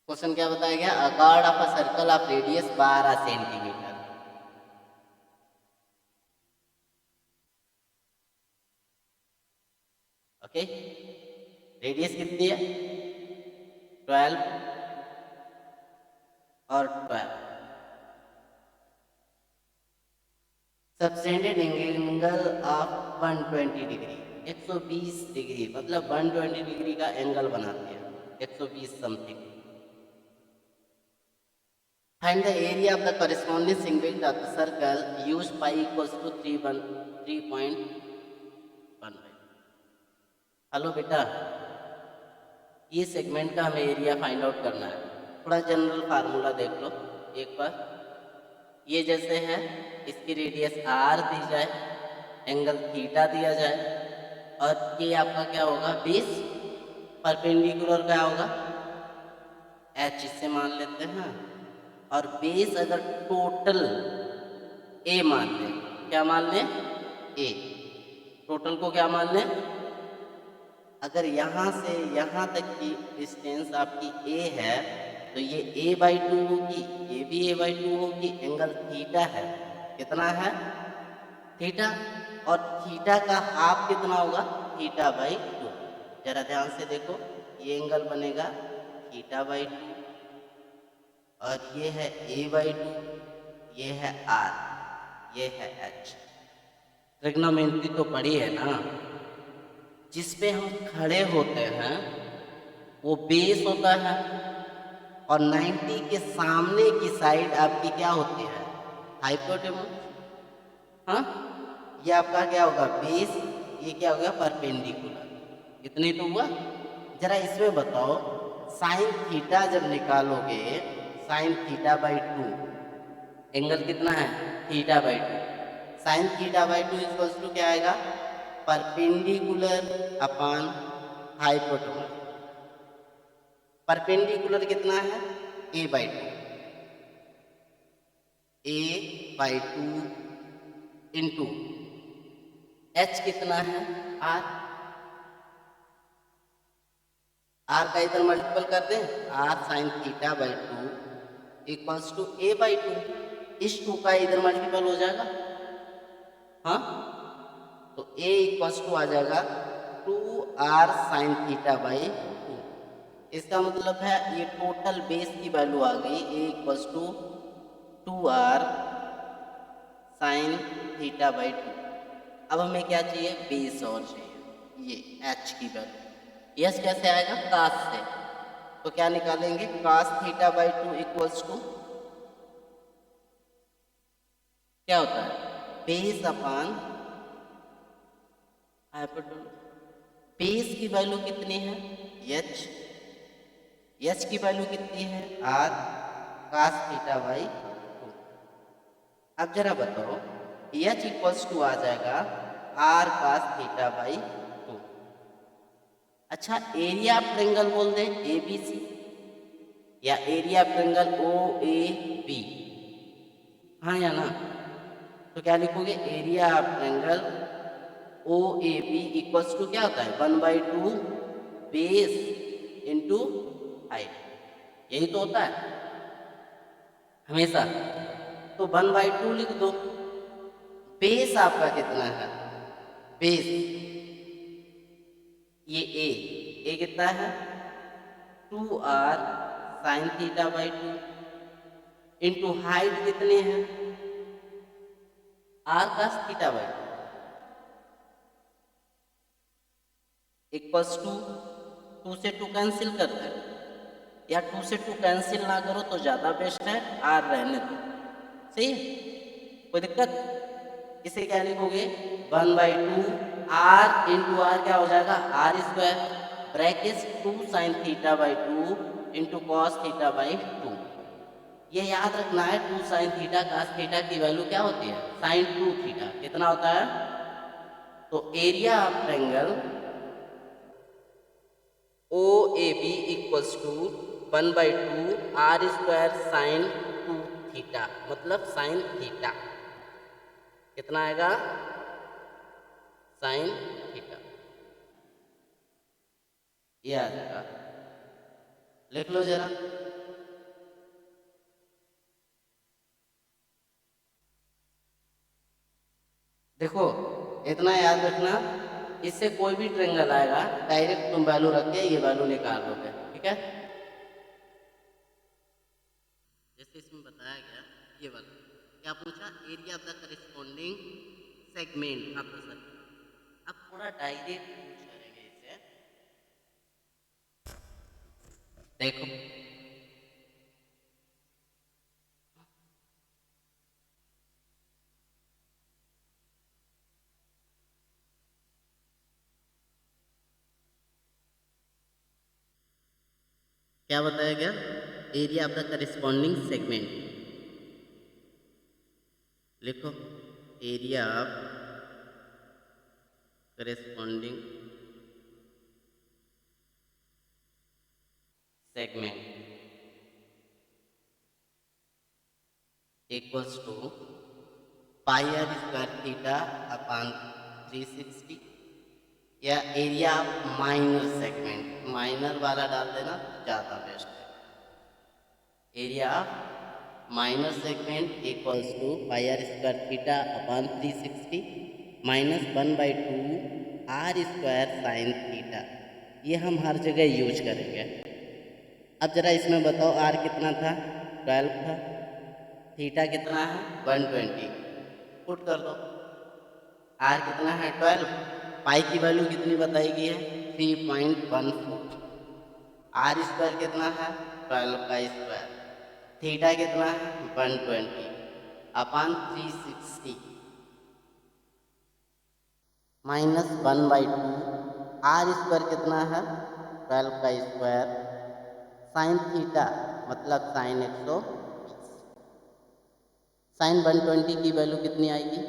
Question क्या बताया गया? A chord of a circle of radius 12 centimetre. Okay, radius कितनी है? 12 और 12। Subtended angle of 120 degree, 120 degree, मतलब 120 डिग्री का एंगल बनाते हैं, 120 something. Find the area of the corresponding segment of the circle use pi equals to 3.15। Hello बेटा, ये segment का हमें एरिया फाइंड आउट करना है। थोड़ा जनरल फार्मूला देख लो एक बार। ये जैसे है, इसकी रेडियस आर दी जाए, एंगल थीटा दिया जाए, और ये आपका क्या होगा? बेस। परपेंडिकुलर क्या होगा? एच, इससे मान लेते हैं। और बेस अगर टोटल ए मान लें, क्या मान लें? ए। टोटल को क्या मान लें? अगर यहाँ से यहाँ तक की डिस्टेंस आपकी ए है, तो ये a/2 होगी, ये भी a/2 होगी। एंगल थीटा है, कितना है? थीटा। और थीटा का हाफ कितना होगा? θ/2। जरा ध्यान से देखो, ये एंगल बनेगा θ/2, और ये है a/2, ये है r, ये है h। ट्रिग्नोमेट्री तो पढ़ी है ना? जिस पे हम खड़े होते हैं वो बेस होता है, और 90 के सामने की साइड आपकी क्या होती है? हाइपोटेनस। हाँ, ये आपका क्या होगा? बेस। ये क्या हो गया? परपेंडिकुलर। इतनी तो हुआ। जरा इसमें बताओ, साइन थीटा जब निकालोगे, साइन θ/2, एंगल कितना है? θ/2। साइन θ/2 इक्वल्स टू क्या आएगा? Perpendicular upon hypotenuse. परपेंडिकुलर कितना है? a/2, a/2 इंटू h कितना है? r। r का इधर मल्टीपल कर दें, r sign θ/2 equals to a/2। इस 2 का इधर मल्टीपल हो जाएगा, हाँ, तो a इक्वल्स टू आ जाएगा 2r साइन θ/2। इसका मतलब है ये टोटल बेस की वैल्यू आ गई, a equals to 2r sign θ/2। अब हमें क्या चाहिए? बेस और चाहिए, ये h की वैल्यू। यस कैसे आएगा? कास से। तो क्या निकालेंगे? कास θ/2 इक्वल्स टू क्या होता है? Base upon hypotenuse. बेस की वैल्यू कितनी है? h। h की वैल्यू कितनी है? r कास θ/2। अब जरा बताओ, h इक्वल्स टू आ जाएगा r कास θ/2। अच्छा, एरिया ऑफ ट्रायंगल बोल दें ABC, या एरिया ऑफ ट्रायंगल OAB, हाँ या ना? तो क्या लिखोगे? Area of triangle OAB equals to क्या होता है? 1/2 बेस इंटू हाइट। यही तो होता है हमेशा। तो 1/2 लिख दो। बेस आपका कितना है? बेस, ये ए कितना है? 2r साइन θ/2 इंटू हाइट कितनी है? r cos θ/2 इक्वल्स टू 2 से 2 कैंसिल कर दे, या 2 से 2 कैंसिल ना करो तो ज़्यादा बेस्ट है, r रहने दो। सही है, कोई दिक्कत? इसे क्या लिखोगे? 1/2 r इंटू आर क्या हो जाएगा? r² bracket 2 sign θ/2 into cos θ/2। ये याद रखना है, 2 साइन थीटा कास थीटा की वैल्यू क्या होती है? Sine 2 theta. कितना होता है? तो area of triangle OAB equals to 1/2 r² sine 2 theta, मतलब साइन थीटा। कितना आएगा? Sine theta. ये आ जाएगा, लिख लो जरा। देखो इतना याद रखना, इससे कोई भी ट्रेंगल आएगा डायरेक्ट तुम वैल्यू रख के ये वैल्यू निकाल लोगे, ठीक है। जैसे इसमें बताया गया ये वाला क्या पूछा, area of the corresponding segment of the circle. अब थोड़ा डायरेक्ट पूछ करेंगे इससे, देखो क्या बताया गया, area of the corresponding segment, लिखो area of corresponding segment equals to pi r square theta upon 360, या area of minor segment, minor वाला डाल देना ज़्यादा बेस्ट है। Area of minor segment equals to pi r square theta upon 360 minus 1/2 r square sine theta. ये हम हर जगह use करेंगे। अब जरा इसमें बताओ आर कितना था, 12 था, थीटा कितना है 120, पुट कर दो। आर कितना है 12, पाई की वैल्यू कितनी बताई गई है 3.14, आर स्क्वायर कितना है 12 का स्क्वायर, थीटा कितना है 120 अपान 360 माइनस 1/2, आर स्क्वायर कितना है 12 का स्क्वायर, साइन थीटा मतलब साइन 120, साइन 120 की वैल्यू कितनी आएगी,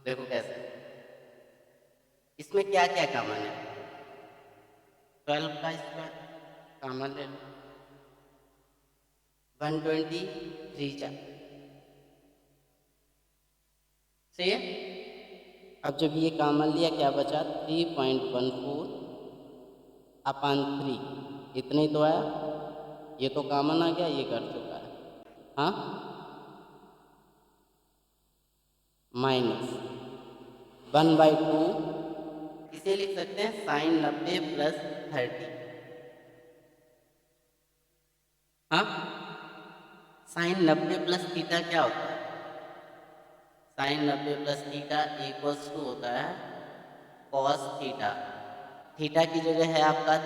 देखो कैसे, इसमें क्या क्या कॉमन है, 12 का स्क्वायर कॉमन ले लो, 120 3 जा सही है। अब जब ये कॉमन लिया क्या बचा 3.14 अपान 3, इतने ही तो आया, ये तो कॉमन आ गया, ये कट चुका है, हाँ माइनस 1/2, इसे लिख सकते हैं साइन 90 प्लस 30, हाँ साइन 90 प्लस थीटा क्या होता है, sine 90 plus theta equals to होता है कॉस थीटा, थीटा की जगह है आपका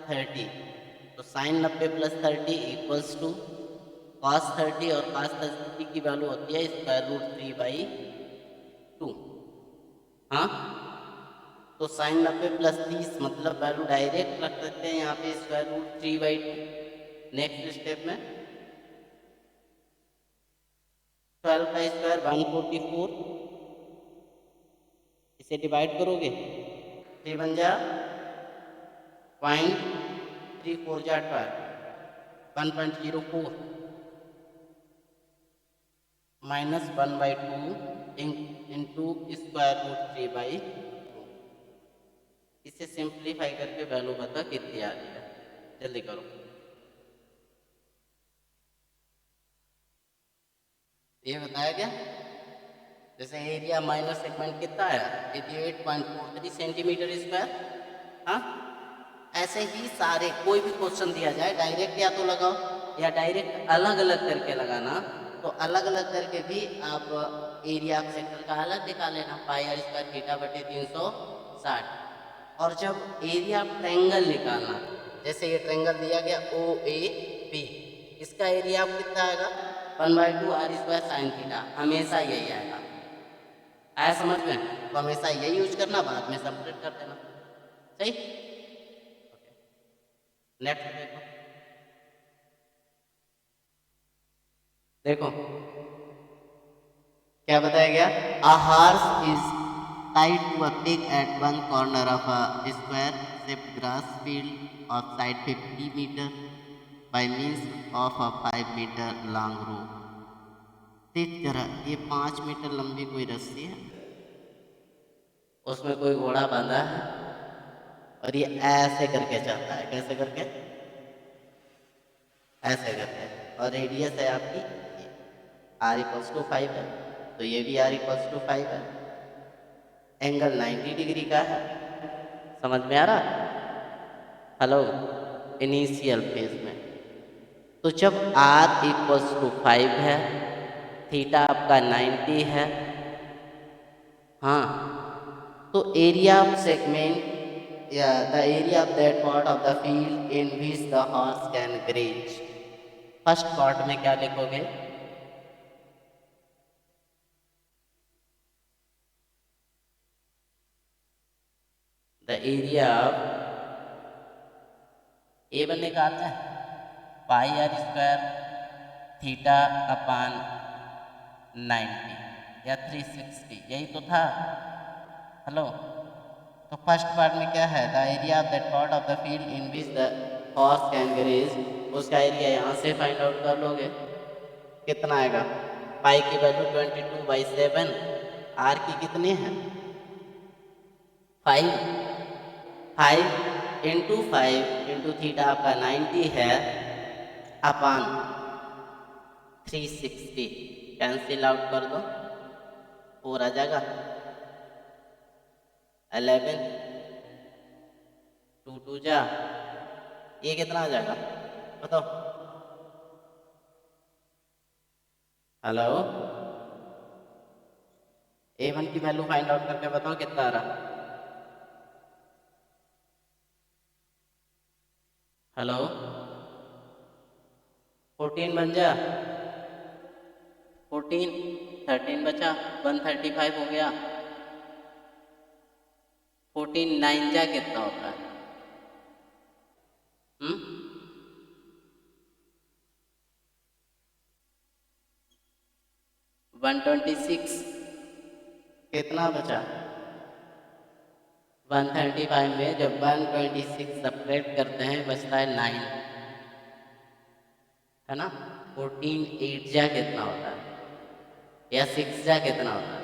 30, तो sine 90 plus 30 equals to cos 30, और कॉस 30 की वैल्यू होती है स्क्वायर रूट 3/2, हाँ तो साइन 90 प्लस 30 मतलब वैल्यू डायरेक्ट रख सकते हैं यहाँ पे स्क्वायर रूट 3/2। नेक्स्ट स्टेप में 12 का स्क्वायर 144, इसे डिवाइड करोगे 3 बन जा 0.34 जा 12, 1.04 माइनस 1/2 इंटू स्क्वायर रूट 3/2, इसे सिंप्लीफाई करके वैल्यू बता कितनी आ रही है, जल्दी करो। ये बताया गया, जैसे एरिया माइनर सेगमेंट कितना है 88.43 सेंटीमीटर स्क्वायर, हाँ ऐसे ही सारे कोई भी क्वेश्चन दिया जाए डायरेक्ट या तो लगाओ या डायरेक्ट अलग अलग करके लगाना, तो अलग अलग करके भी आप एरिया ऑफ सेक्टर का अलग निकाल लेना, पाई आर स्क्वायर थीटा बटे 360, और जब एरिया ऑफ ट्रायंगल निकालना, जैसे ये ट्रायंगल दिया गया ओ ए बी, इसका एरिया आप कितना आएगा 1/2 आर स्क्वायर साइन थीटा, हमेशा यही आएगा, आया समझ में, तो हमेशा यही यूज करना, बाद में सेपरेट कर देना, सही। नेक्स्ट देखो, देखो क्या बताया गया, a horse is tied to a pig at one corner of a square shaped grass field of side 50 meter by means of a 5 meter long rope। देख जरा ये 5 मीटर लंबी कोई रस्सी है, उसमें कोई घोड़ा बांधा है और ये ऐसे करके चलता है, कैसे करके ऐसे करके, और रेडियस है आपकी ये, आर इक्वल्स टू 5 है, तो ये भी आर इक्वल्स टू 5 है। एंगल 90 डिग्री का है। समझ में आ रहा? हेलो, इनिशियल फेज में तो जब आर इक्वल्स टू 5 है, थीटा आपका 90 है, हाँ, तो एरिया ऑफ सेगमेंट या the area of that part of the field in which the horse can graze. First part में क्या लिखोगे? The area of A one निकालते हैं, pi r square theta upon 90 या 360, यही तो था। हेलो, तो फर्स्ट पार्ट में क्या है? The area of that part of the field in which the horse can graze, उसका एरिया यहाँ से फाइंड आउट कर लोगे। कितना आएगा? पाई की वैल्यू 22/7, आर की कितनी है? 5। 5 इंटू 5 इंटू थीटा आपका 90 है अपान 360, कैंसिल आउट कर दो, 4 आ जाएगा। 11 2 2 जा, ये कितना आ जाएगा बताओ? हेलो, A1 की वैल्यू फाइंड आउट करके बताओ कितना आ रहा? हेलो, 14 बन जा, 14 13 बचा, 135 हो गया। 14 9 जा कितना होता है? 126, कितना बचा? 135 में जब 126 सब्ट्रैक्ट करते हैं बचता है 9, है ना? 14 8 जा कितना होता है? या 6 जा कितना होता है?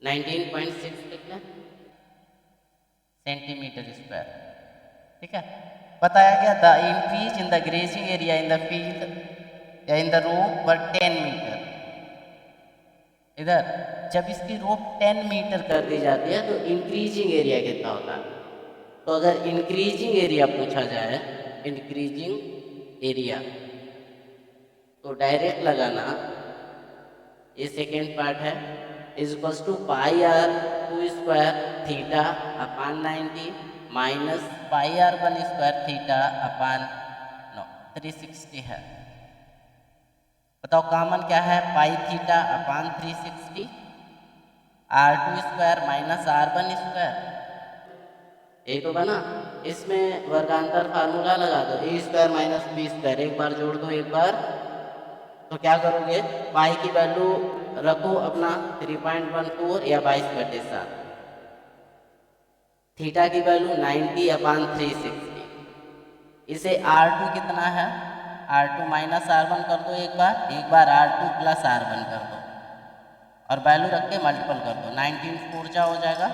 19.6 लिख लें, सेंटीमीटर स्क्वायर। ठीक है, बताया गया the increase in the grazing area in the field या इन द रोप पर 10 मीटर। इधर जब इसकी रोप 10 मीटर कर दी जाती है तो इंक्रीजिंग एरिया कितना होता है? तो अगर इंक्रीजिंग एरिया पूछा जाए, इंक्रीजिंग एरिया, तो डायरेक्ट लगाना, ये सेकेंड पार्ट है, is equals to pi r two square theta upon 90 minus pi r 1 square theta upon 360 है। बताओ कॉमन क्या है? Pi theta upon 360, r two square minus r 1 square, ये तो बना। इसमें वर्गांतर फार्मूला लगा दो, a square minus b square, एक बार जोड़ दो एक बार, तो क्या करोगे? पाई की वैल्यू रखो अपना 3.14 या 22/7, थीटा की वैल्यू 90 अपान 360, इसे R2 कितना है? R2 माइनस R1 कर दो एक बार R2 प्लस R1 कर दो और वैल्यू रख के मल्टीपल कर दो। 19 4 जा हो जाएगा,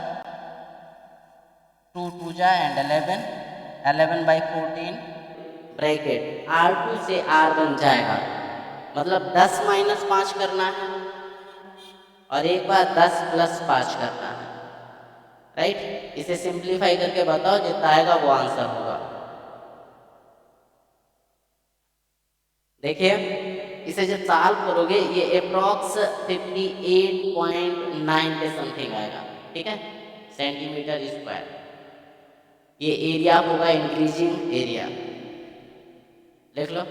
2 2 जा एंड 11/14 ब्रैकेट R2 से R1 जाएगा, मतलब 10 माइनस 5 करना है और एक बार 10 प्लस 5 करना है, राइट? इसे सिंप्लीफाई करके बताओ, जितना आएगा वो आंसर होगा। देखिए, इसे जब सॉल्व करोगे ये अप्रॉक्स 58.9 के समथिंग आएगा, ठीक है, सेंटीमीटर स्क्वायर। ये एरिया होगा इंक्रीजिंग एरिया, लिख लो।